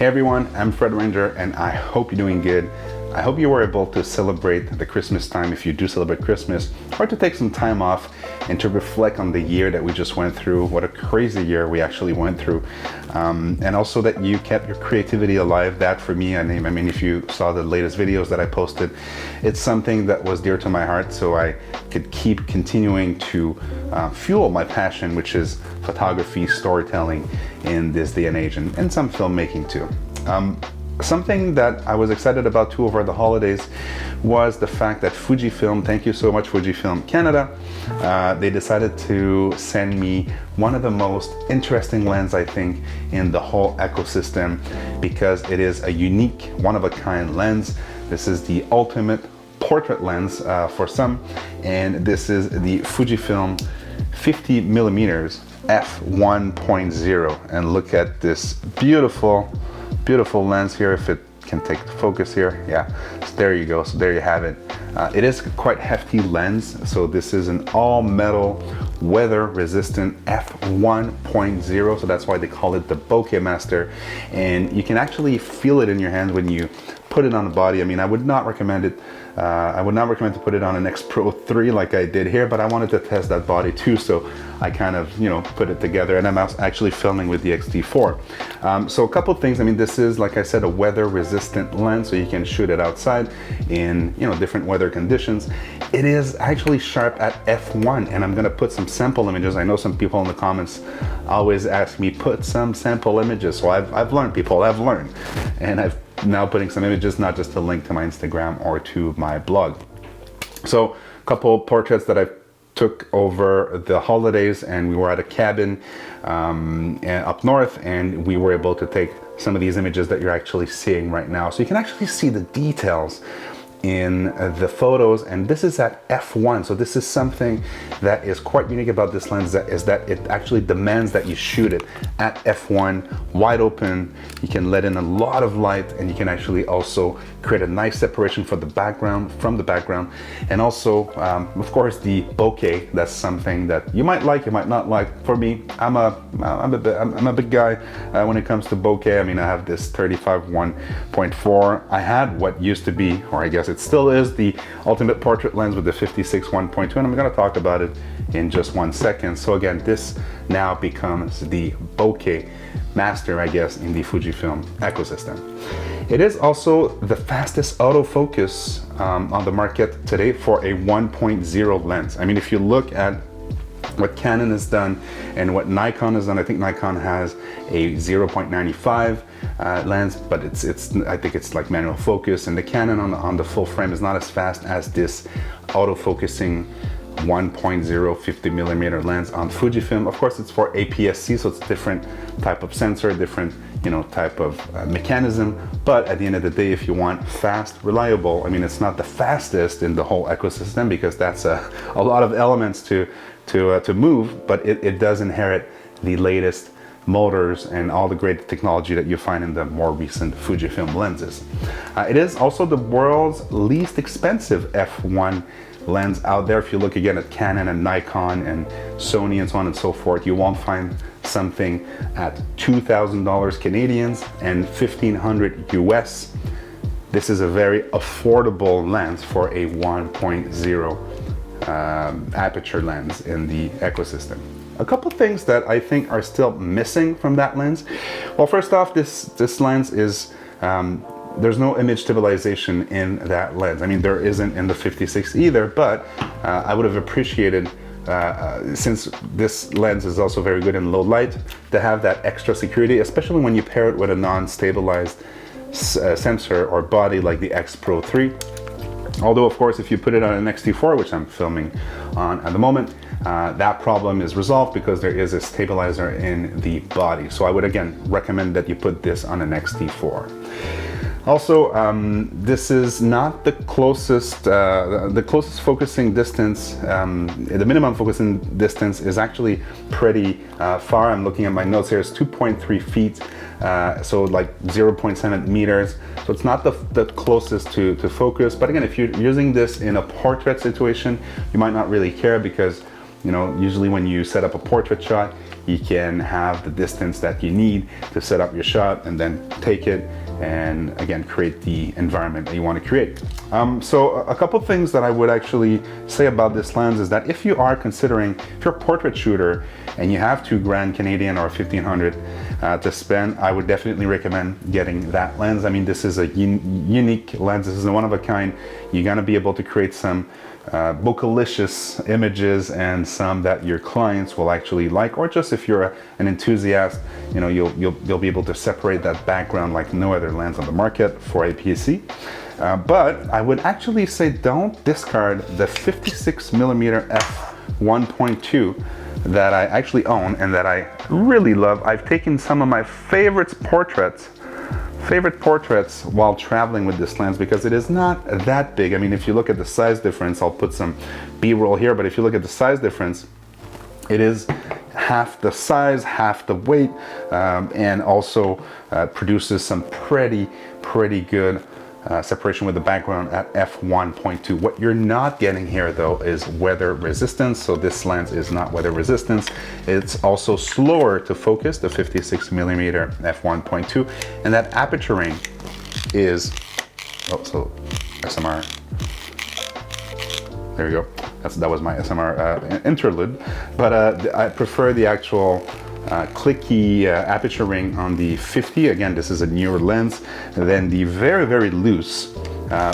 Hey everyone, I'm Fred Ranger and I hope you're doing good. I hope you were able to celebrate the Christmas time if you do celebrate Christmas, or to take some time off and to reflect on the year that we just went through, what a crazy year we actually went through. And also that you kept your creativity alive. That for me, I mean, if you saw the latest videos that I posted, it's something that was dear to my heart, so I could keep continuing to fuel my passion, which is photography, storytelling in this day and age, and some filmmaking too. Something that I was excited about too over the holidays was the fact that Fujifilm, thank you so much Fujifilm Canada, they decided to send me one of the most interesting lenses I think in the whole ecosystem, because it is a unique, one-of-a-kind lens. This is the ultimate portrait lens for some, and this is the Fujifilm 50mm f1.0, and look at this beautiful lens here. If it can take the focus here, yeah, so there you go. So there you have it. It is quite hefty lens, so this is an all metal weather resistant f1.0, so that's why they call it the Bokeh Master, and you can actually feel it in your hand when you put it on the body. I mean, I would not recommend it. I would not recommend to put it on an X Pro 3 like I did here, but I wanted to test that body too, so I kind of, you know, put it together, and I'm actually filming with the XT4. So a couple things. I mean, this is, like I said, a weather resistant lens, so you can shoot it outside in, you know, different weather conditions. It is actually sharp at f1, and I'm gonna put some sample images. I know some people in the comments always ask me, put some sample images. So I've learned, people, I've learned, and I've now putting some images, not just a link to my Instagram or to my blog. So a couple portraits that I took over the holidays, and we were at a cabin up north, and we were able to take some of these images that you're actually seeing right now. So you can actually see the details in the photos, and this is at f1. So this is something that is quite unique about this lens, that is that it actually demands that you shoot it at f1, wide open. You can let in a lot of light, and you can actually also create a nice separation from the background, and also of course the bokeh. That's something that you might like, you might not like. For me, I'm a big guy when it comes to bokeh. I mean, I have this 35 1.4. I had what used to be, or I guess it still is, the ultimate portrait lens with the 56 1.2, and I'm going to talk about it in just 1 second. So again, this now becomes the Bokeh Master, I guess, in the Fujifilm ecosystem. It is also the fastest autofocus on the market today for a 1.0 lens. I mean, if you look at what Canon has done and what Nikon has done, I think Nikon has a 0.95 lens, but I think it's like manual focus, and the Canon on the full frame is not as fast as this autofocusing 1.0 50mm lens on Fujifilm. Of course, it's for APSC, so it's a different type of sensor, different, you know, type of mechanism. But at the end of the day, if you want fast, reliable, I mean, it's not the fastest in the whole ecosystem, because that's a lot of elements to move, but it does inherit the latest motors and all the great technology that you find in the more recent Fujifilm lenses. It is also the world's least expensive f1 lens out there. If you look again at Canon and Nikon and Sony and so on and so forth, you won't find something at $2,000 Canadians and $1,500 US. This is a very affordable lens for a 1.0 aperture lens in the ecosystem. A couple things that I think are still missing from that lens. Well, first off, this lens is there's no image stabilization in that lens. I mean, there isn't in the 56 either, but I would have appreciated, since this lens is also very good in low light, to have that extra security, especially when you pair it with a non-stabilized sensor or body like the X Pro 3. Although, of course, if you put it on an XT4, which I'm filming on at the moment, that problem is resolved because there is a stabilizer in the body. So I would again recommend that you put this on an XT4. Also, this is not the closest focusing distance. The minimum focusing distance is actually pretty far. I'm looking at my notes here. It's 2.3 feet, so like 0.7 meters. So it's not the closest to focus. But again, if you're using this in a portrait situation, you might not really care, because, you know, usually when you set up a portrait shot, You can have the distance that you need to set up your shot and then take it and again create the environment that you want to create. So a couple things that I would actually say about this lens is that if you are considering, if you're a portrait shooter and you have $2,000 Canadian or 1,500 to spend, I would definitely recommend getting that lens. I mean, this is a unique lens. This is a one of a kind. You're gonna be able to create some bokelicious images and some that your clients will actually like, or just if you're an enthusiast, you know, you'll be able to separate that background like no other lens on the market for APS-C. But I would actually say don't discard the 56mm f1.2 that I actually own and that I really love. I've taken some of my favorite portraits while traveling with this lens because it is not that big. I mean, if you look at the size difference, I'll put some B-roll here, but if you look at the size difference, it is half the size, half the weight, and also produces some pretty good separation with the background at f1.2. What you're not getting here though is weather resistance. So this lens is not weather resistance. It's also slower to focus, the 56mm f1.2, and that aperture ring is, oh, so SMR. There we go. That was my SMR interlude, but I prefer the actual clicky aperture ring on the 50. Again, this is a newer lens than the very loose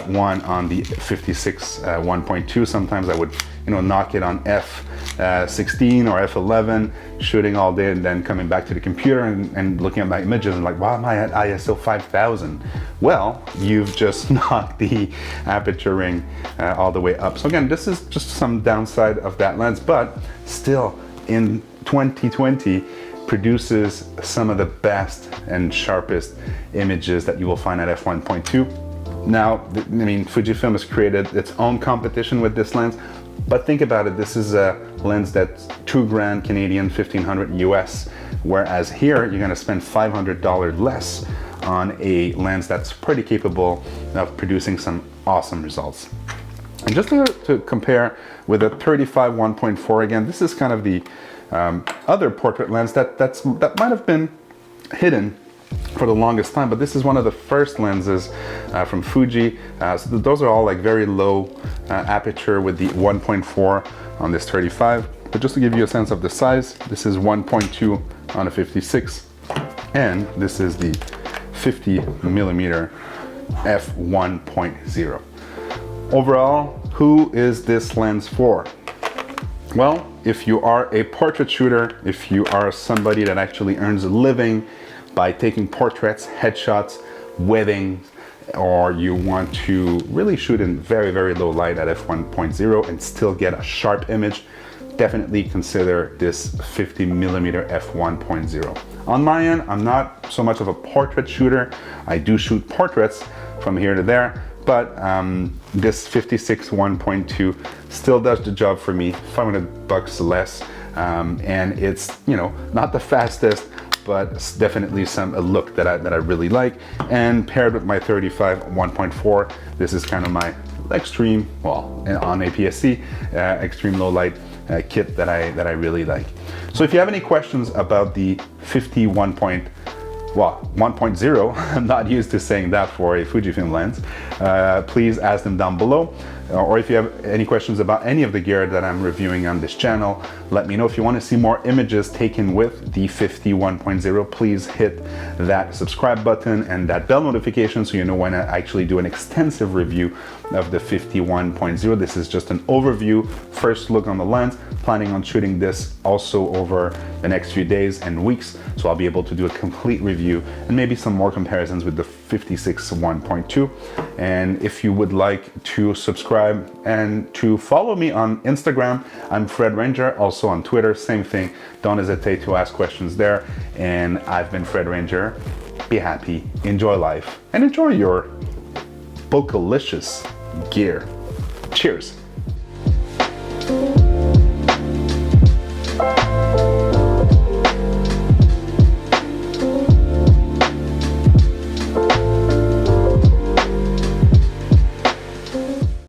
one on the 56 1.2. Sometimes I would, you know, knock it on f16 or f11, shooting all day and then coming back to the computer and looking at my images and like, wow, am I at ISO 5000? Well, you've just knocked the aperture ring all the way up. So again, this is just some downside of that lens, but still in 2020 produces some of the best and sharpest images that you will find at f1.2. Now, I mean, Fujifilm has created its own competition with this lens, but think about it, this is a lens that's $2,000 Canadian, 1,500 US, whereas here you're gonna spend $500 less on a lens that's pretty capable of producing some awesome results. And just to compare with a 35 1.4, again, this is kind of the other portrait lens that might have been hidden for the longest time, but this is one of the first lenses from Fuji. So those are all like very low aperture with the 1.4 on this 35. But just to give you a sense of the size, this is 1.2 on a 56, and this is the 50mm f1.0. Overall, who is this lens for? Well, if you are a portrait shooter, if you are somebody that actually earns a living by taking portraits, headshots, weddings, or you want to really shoot in very low light at f1.0 and still get a sharp image, definitely consider this 50mm f1.0. On my end, I'm not so much of a portrait shooter. I do shoot portraits from here to there, but this 56 1.2 still does the job for me, $500 less, and it's, you know, not the fastest, but it's definitely a look that I really like. And paired with my 35 1.4, this is kind of my extreme, well, on APS-C, extreme low light kit that I really like. So if you have any questions about the 1.0, I'm not used to saying that for a Fujifilm lens, please ask them down below. Or if you have any questions about any of the gear that I'm reviewing on this channel, let me know. If you want to see more images taken with the 50 1.0, please hit that subscribe button and that bell notification so you know when I actually do an extensive review of the 50 1.0. This is just an overview, first look on the lens. Planning on shooting this also over the next few days and weeks, so I'll be able to do a complete review and maybe some more comparisons with the 56 1.2. And if you would like to subscribe and to follow me on Instagram, I'm Fred Ranger, also on Twitter, same thing. Don't hesitate to ask questions there. And I've been Fred Ranger. Be happy, enjoy life, and enjoy your Bokelicious gear. Cheers.